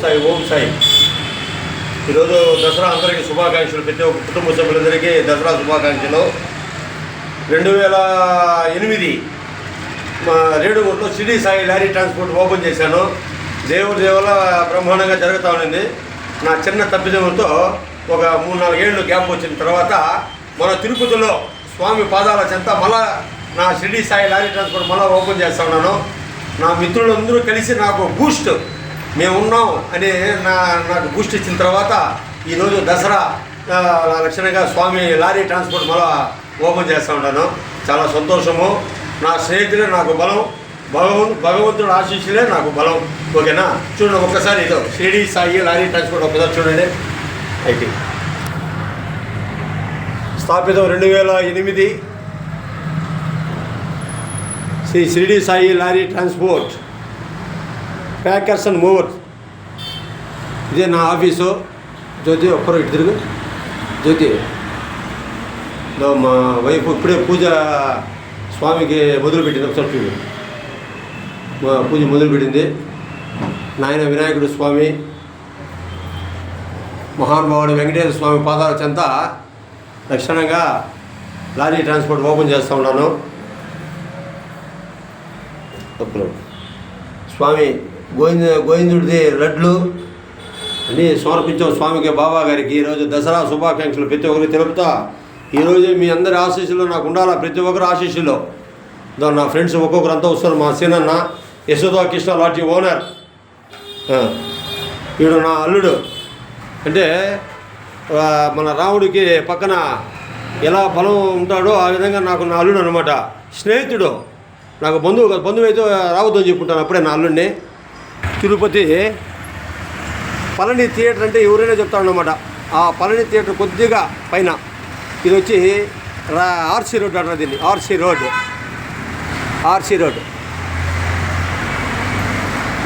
సాయి ఓం సాయి. ఈరోజు దసరా అందరికీ శుభాకాంక్షలు. ప్రతి ఒక్క కుటుంబ సభ్యులందరికీ దసరా శుభాకాంక్షలు. 2008 మా రేడుగుంటలో Shirdi Sai lorry transport open చేశాను. దేవుడి వల్ల బ్రహ్మాండంగా జరుగుతూ ఉండింది. నా చిన్న తప్పిదంతో ఒక 3-4 ఏళ్ళు గ్యాప్ వచ్చిన తర్వాత మన తిరుపతిలో స్వామి పాదాల చెంత మళ్ళా నా షిరిడి సాయి లారీ ట్రాన్స్పోర్ట్ మళ్ళీ ఓపెన్ చేస్తూ ఉన్నాను. నా మిత్రులందరూ కలిసి నాకు బూస్ట్ మేము ఉన్నాం అని నాకు బూస్ట్ ఇచ్చిన తర్వాత ఈరోజు దసరా లక్షణంగా స్వామి లారీ ట్రాన్స్పోర్ట్ మళ్ళీ ఓపెన్ చేస్తూ ఉంటాను. చాలా సంతోషము. నా స్నేహితులే నాకు బలం, భగవంతుడు ఆశీస్సులే నాకు బలం. ఓకేనా? చూడండి ఒక్కసారి ఇదో షిరిడి సాయి లారీ ట్రాన్స్పోర్ట్ ఒక్కసారి చూడండి. అయితే స్థాపితం 2008 Shri Shiridi Sai lorry transport packers and movers. ఇదే నా ఆఫీసు. జ్యోతి ఒక్కరు ఇటు తిరుగు. జ్యోతి మా వైఫ్ ఇప్పుడే పూజ స్వామికి మొదలుపెట్టింది. ఒకసారి చూడు, మా పూజ మొదలుపెట్టింది. నాయన వినాయకుడు స్వామి, మహానుభావుడు వెంకటేశ్వర స్వామి పాదాల చెంత లక్షణంగా లారీ ట్రాన్స్పోర్ట్ ఓపెన్ చేస్తూ ఉన్నాను. స్వామి గోవిందుడిది లడ్లు అన్నీ సమర్పించాం స్వామికి, బాబా గారికి. ఈరోజు దసరా శుభాకాంక్షలు ప్రతి ఒక్కరికి తెలుపుతా. ఈరోజు మీ అందరి ఆశీస్సులు నాకు ఉండాలా, ప్రతి ఒక్కరు ఆశీస్సులు. నా ఫ్రెండ్స్ ఒక్కొక్కరు అంతా వస్తారు. మా సీనన్న యశోదా కృష్ణ లాడ్జీ ఓనర్, వీడు నా అల్లుడు. అంటే మన రాముడికి పక్కన ఎలా బలం ఉంటాడో ఆ విధంగా నాకు నా అల్లుడు అనమాట. స్నేహితుడు, నాకు బంధువు అయితే రావద్దని చెప్పుకుంటాను అప్పుడే నా అల్లుడిని. తిరుపతి పళని థియేటర్ అంటే ఎవరైనా చెప్తారన్నమాట. ఆ పళని థియేటర్ కొద్దిగా పైన ఇది వచ్చి ఆర్సీ రోడ్ అంటారు దీన్ని. ఆర్సీ రోడ్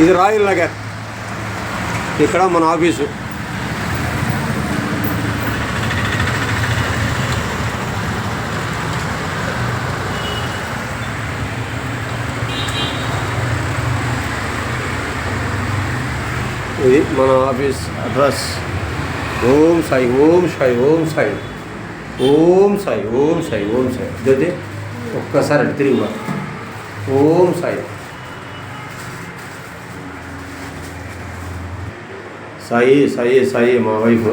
ఇది రాయల్ నగర్. ఇక్కడ మన ఆఫీసు. ఇది మన ఆఫీస్ అడ్రస్. ఓం సాయి ఓం సాయి ఓం సాయి ఓం సాయి ఓం సాయి ఓం సాయి. ఇదైతే ఒక్కసారి అటు తిరిగి ఓం సాయి. సాయి సాయి సాయి మా వైఫ్.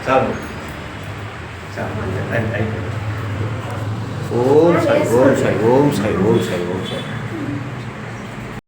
చాలు ఓం సాయి ఓం సాయి ఓం సాయి ఓం సాయి ఓం సాయి.